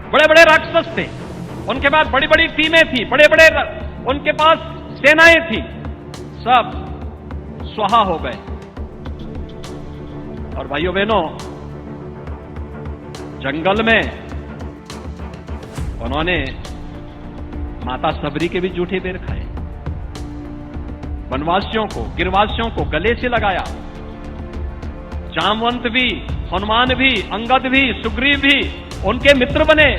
बड़े बड़े राक्षस थे, उनके पास बड़ी बड़ी टीमें थी, बड़े बड़े उनके पास सेनाएं थी, सब स्वाहा हो गए। और भाइयों बहनों, जंगल में उन्होंने माता सबरी के भी जूठे बेर खाए, वनवासियों को, गिरवासियों को गले से लगाया। जामवंत भी, हनुमान भी, अंगद भी, सुग्रीव भी उनके मित्र बने।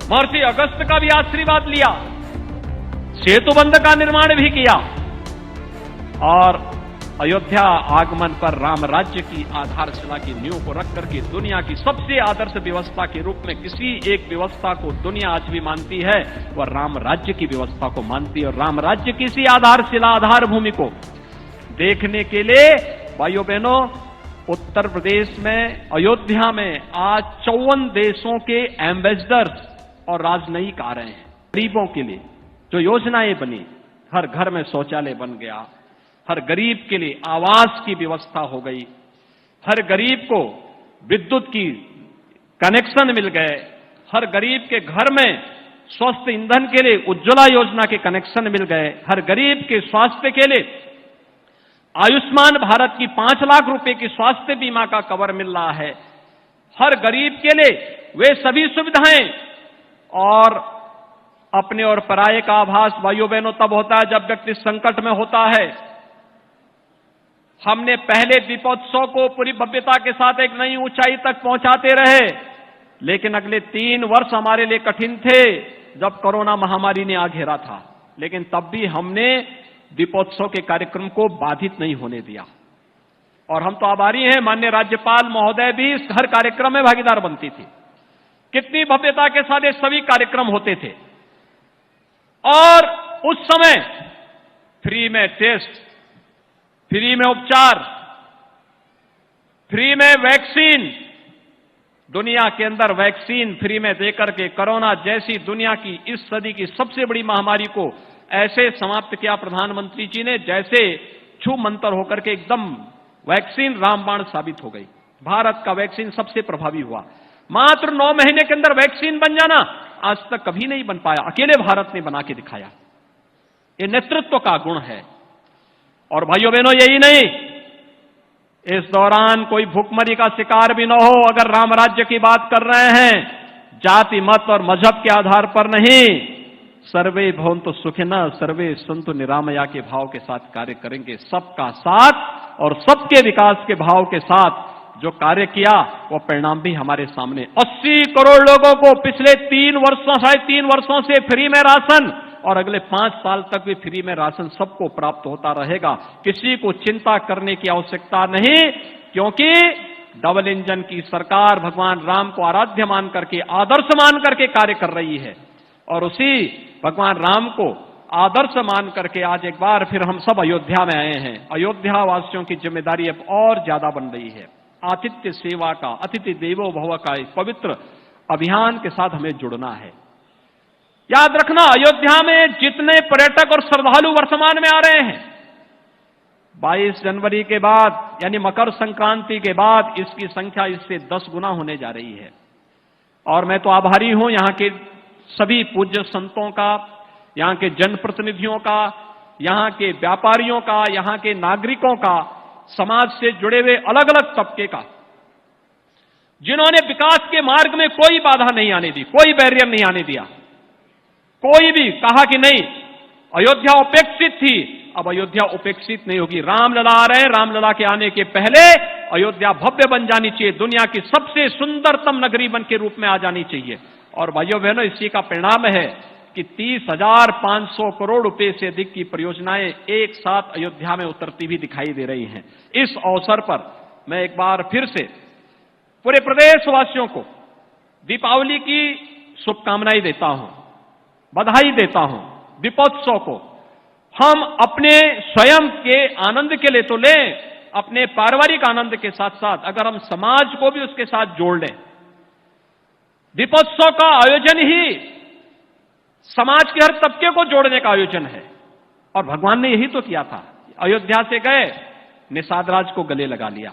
महर्षि अगस्त का भी आशीर्वाद लिया, सेतुबंध का निर्माण भी किया। और अयोध्या आगमन पर राम राज्य की आधारशिला की नींव को रख करके दुनिया की सबसे आदर्श व्यवस्था के रूप में किसी एक व्यवस्था को दुनिया आज भी मानती है, वह राम राज्य की व्यवस्था को मानती है। और राम राज्य की इसी आधारशिला, आधार भूमि को देखने के लिए भाइयों बहनों, उत्तर प्रदेश में अयोध्या में आज 54 देशों के एम्बेसडर्स और राजनयिक आ रहे हैं। गरीबों के लिए जो योजनाएं बनी, हर घर में शौचालय बन गया, हर गरीब के लिए आवास की व्यवस्था हो गई, हर गरीब को विद्युत की कनेक्शन मिल गए, हर गरीब के घर में स्वस्थ ईंधन के लिए उज्ज्वला योजना के कनेक्शन मिल गए, हर गरीब के स्वास्थ्य के लिए आयुष्मान भारत की 5 लाख रुपए की स्वास्थ्य बीमा का कवर मिल रहा है। हर गरीब के लिए वे सभी सुविधाएं। और अपने और पराये का आभास भाइयों बहनों तब होता है जब व्यक्ति संकट में होता है। हमने पहले दीपोत्सव को पूरी भव्यता के साथ एक नई ऊंचाई तक पहुंचाते रहे, लेकिन अगले 3 वर्ष हमारे लिए कठिन थे जब कोरोना महामारी ने आ घेरा था। लेकिन तब भी हमने दीपोत्सव के कार्यक्रम को बाधित नहीं होने दिया। और हम तो आभारी हैं, माननीय राज्यपाल महोदय भी हर कार्यक्रम में भागीदार बनती थी। कितनी भव्यता के साथ ये सभी कार्यक्रम होते थे। और उस समय फ्री में टेस्ट, फ्री में उपचार, फ्री में वैक्सीन, दुनिया के अंदर वैक्सीन फ्री में देकर के कोरोना जैसी दुनिया की इस सदी की सबसे बड़ी महामारी को ऐसे समाप्त किया प्रधानमंत्री जी ने, जैसे छू मंतर होकर के एकदम वैक्सीन रामबाण साबित हो गई। भारत का वैक्सीन सबसे प्रभावी हुआ। मात्र 9 महीने के अंदर वैक्सीन बन जाना आज तक कभी नहीं बन पाया, अकेले भारत ने बना के दिखाया। ये नेतृत्व का गुण है। और भाइयों बहनों, यही नहीं, इस दौरान कोई भूखमरी का शिकार भी न हो। अगर राम राज्य की बात कर रहे हैं, जाति, मत और मजहब के आधार पर नहीं, सर्वे भवन्तु सुखिनः सर्वे सन्तु निरामया के भाव के साथ कार्य करेंगे। सबका साथ और सबके विकास के भाव के साथ जो कार्य किया, वो परिणाम भी हमारे सामने। 80 करोड़ लोगों को पिछले 3 वर्षों, साढ़े 3 वर्षों से फ्री में राशन, और अगले 5 साल तक भी फ्री में राशन सबको प्राप्त होता रहेगा। किसी को चिंता करने की आवश्यकता नहीं, क्योंकि डबल इंजन की सरकार भगवान राम को आराध्य मान करके, आदर्श मान करके कार्य कर रही है। और उसी भगवान राम को आदर्श मान करके आज एक बार फिर हम सब अयोध्या में आए हैं। अयोध्या वासियों की जिम्मेदारी अब और ज्यादा बन रही है। आतिथ्य सेवा का, अतिथि देवो भव का इस पवित्र अभियान के साथ हमें जुड़ना है। याद रखना, अयोध्या में जितने पर्यटक और श्रद्धालु वर्तमान में आ रहे हैं, 22 जनवरी के बाद यानी मकर संक्रांति के बाद इसकी संख्या इससे 10 गुना होने जा रही है। और मैं तो आभारी हूं यहां के सभी पूज्य संतों का, यहां के जनप्रतिनिधियों का, यहां के व्यापारियों का, यहां के नागरिकों का, समाज से जुड़े हुए अलग अलग तबके का, जिन्होंने विकास के मार्ग में कोई बाधा नहीं आने दी, कोई बैरियर नहीं आने दिया। कोई भी कहा कि नहीं अयोध्या उपेक्षित थी, अब अयोध्या उपेक्षित नहीं होगी। रामलला आ रहे हैं, रामलला के आने के पहले अयोध्या भव्य बन जानी चाहिए, दुनिया की सबसे सुंदरतम नगरी बन के रूप में आ जानी चाहिए। और भाइयों बहनों, इसी का परिणाम है कि 30,500 करोड़ रुपए से अधिक की परियोजनाएं एक साथ अयोध्या में उतरती भी दिखाई दे रही हैं। इस अवसर पर मैं एक बार फिर से पूरे प्रदेशवासियों को दीपावली की शुभकामनाएं देता हूं, बधाई देता हूं। दीपोत्सव को हम अपने स्वयं के आनंद के लिए तो लें, अपने पारिवारिक आनंद के साथ साथ अगर हम समाज को भी उसके साथ जोड़ लें, दीपोत्सव का आयोजन ही समाज के हर तबके को जोड़ने का आयोजन है। और भगवान ने यही तो किया था। अयोध्या से गए, निषाद राज को गले लगा लिया,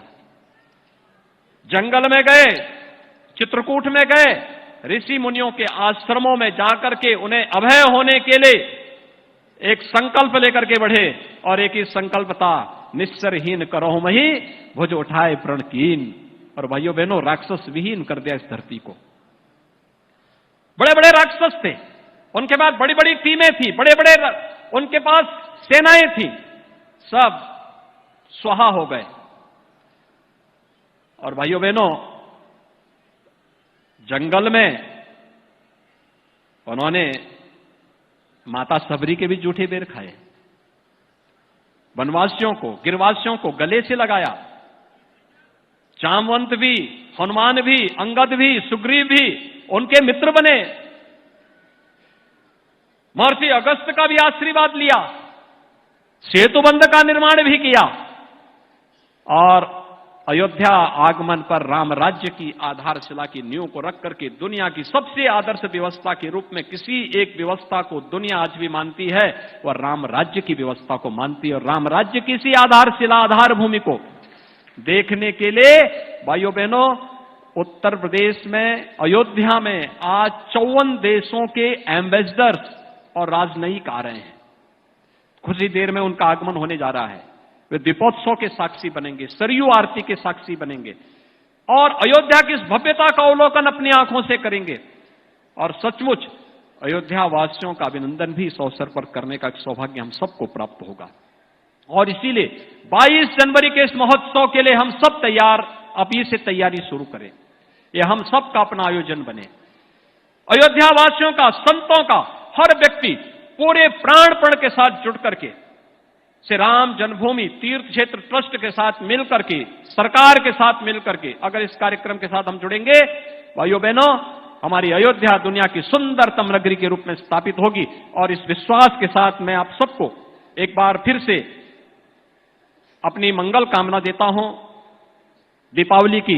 जंगल में गए, चित्रकूट में गए, ऋषि मुनियों के आश्रमों में जाकर के उन्हें अभय होने के लिए एक संकल्प लेकर के बढ़े, और एक ही संकल्प था, निस्सरहीन करो मही भुज उठाए प्रण कीन। और भाइयों बहनों, राक्षस विहीन कर दिया इस धरती को। बड़े बड़े राक्षस थे, उनके पास बड़ी बड़ी टीमें थी, बड़े बड़े उनके पास सेनाएं थी, सब स्वाहा हो गए। और भाइयों बहनों, जंगल में उन्होंने माता सबरी के भी जूठे बेर खाए, वनवासियों को, गिरवासियों को गले से लगाया। जामवंत भी, हनुमान भी, अंगद भी, सुग्रीव भी उनके मित्र बने। महर्षि अगस्त्य का भी आशीर्वाद लिया, सेतुबंध का निर्माण भी किया, और अयोध्या आगमन पर राम राज्य की आधारशिला की नींव को रख करके दुनिया की सबसे आदर्श व्यवस्था के रूप में किसी एक व्यवस्था को दुनिया आज भी मानती है, वह राम राज्य की व्यवस्था को मानती है। और राम राज्य की इसी आधारशिला, आधार भूमि को देखने के लिए भाइयों बहनों, उत्तर प्रदेश में अयोध्या में आज 54 देशों के एम्बेसडर्स और राजनयिक आ रहे हैं। कुछ ही देर में उनका आगमन होने जा रहा है। वे दीपोत्सव के साक्षी बनेंगे, सरयू आरती के साक्षी बनेंगे, और अयोध्या की इस भव्यता का अवलोकन अपनी आंखों से करेंगे। और सचमुच अयोध्या वासियों का अभिनंदन भी इस अवसर पर करने का सौभाग्य हम सबको प्राप्त होगा। और इसीलिए 22 जनवरी के इस महोत्सव के लिए हम सब तैयार, अभी से तैयारी शुरू करें। यह हम सब का अपना आयोजन बने। अयोध्या वासियों का, संतों का, हर व्यक्ति पूरे प्राणपण के साथ जुड़ करके श्री राम जन्मभूमि तीर्थ क्षेत्र ट्रस्ट के साथ मिलकर के, सरकार के साथ मिलकर के अगर इस कार्यक्रम के साथ हम जुड़ेंगे, भाइयों बहनों, हमारी अयोध्या दुनिया की सुंदरतम नगरी के रूप में स्थापित होगी। और इस विश्वास के साथ मैं आप सबको एक बार फिर से अपनी मंगल कामना देता हूं, दीपावली की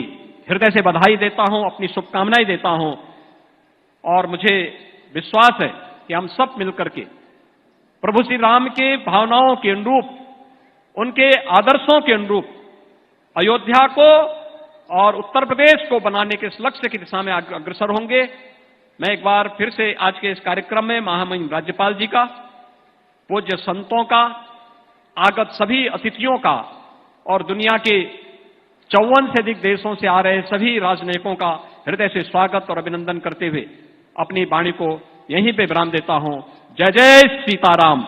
हृदय से बधाई देता हूं, अपनी शुभकामनाएं देता हूं। और मुझे विश्वास है कि हम सब मिलकर के प्रभु श्री राम के भावनाओं के अनुरूप, उनके आदर्शों के अनुरूप अयोध्या को और उत्तर प्रदेश को बनाने के इस लक्ष्य की दिशा में अग्रसर होंगे। मैं एक बार फिर से आज के इस कार्यक्रम में महामहिम राज्यपाल जी का, पूज्य संतों का, आगत सभी अतिथियों का और दुनिया के 54 से अधिक देशों से आ रहे सभी राजनयिकों का हृदय से स्वागत और अभिनंदन करते हुए अपनी वाणी को यहीं पे विराम देता हूं। जय जय सीताराम,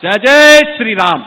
जय जय श्री राम।